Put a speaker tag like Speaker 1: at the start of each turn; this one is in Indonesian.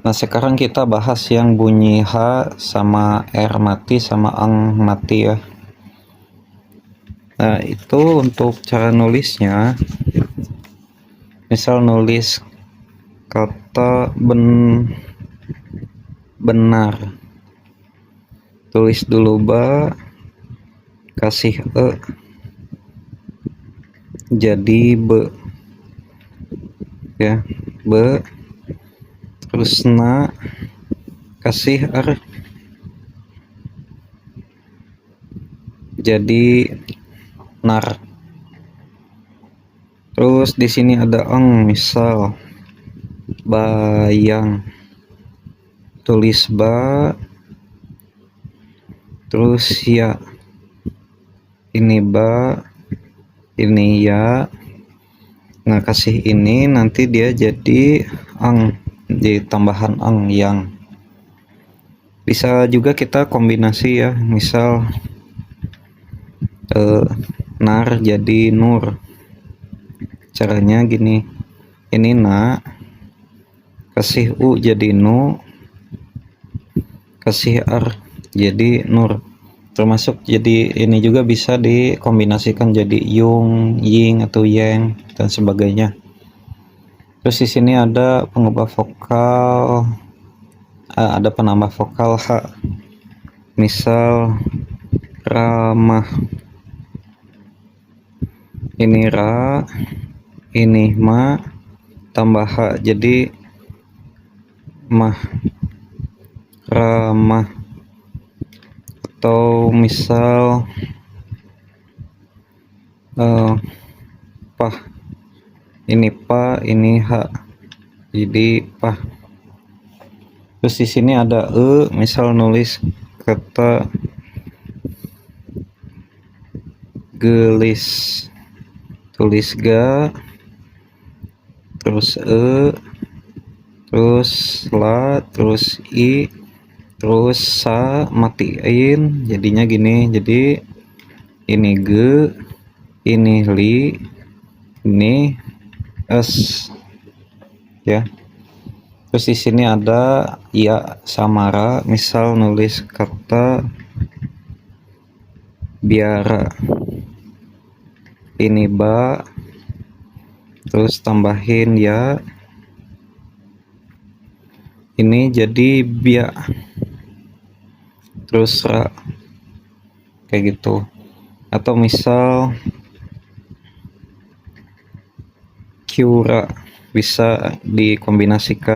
Speaker 1: Nah, sekarang kita bahas yang bunyi H sama R mati sama ang mati ya. Nah, itu untuk cara nulisnya. Misal nulis kata benar. Tulis dulu ba, kasih jadi be. Ya, be. Terus na, kasih r, jadi nar. Terus di sini ada eng, misal bayang, tulis ba, terus ya, ini ba, ini ya. Nah, kasih ini nanti dia jadi ang, di tambahan ang yang. Bisa juga kita kombinasi ya, misal nar jadi nur. Caranya gini, ini na, kasih u jadi nu, kasih r jadi nur. Termasuk jadi ini juga bisa dikombinasikan jadi yung, ying atau yang dan sebagainya. Terus di sini ada pengubah vokal, ada penambah vokal h, misal ramah, ini ra, ini ma, tambah h jadi mah, ramah. Atau misal pah, ini pa, ini h jadi pah. Terus di sini ada misal nulis kata gelis, tulis ga, terus terus la, terus i, terus sa, matiin jadinya gini. Jadi ini ge, ini li, ini s ya. Terus di sini ada ya samara, misal nulis kata biara, ini ba, terus tambahin ya, ini jadi bia, terus ra, kayak gitu. Atau misal Kyura, bisa dikombinasikan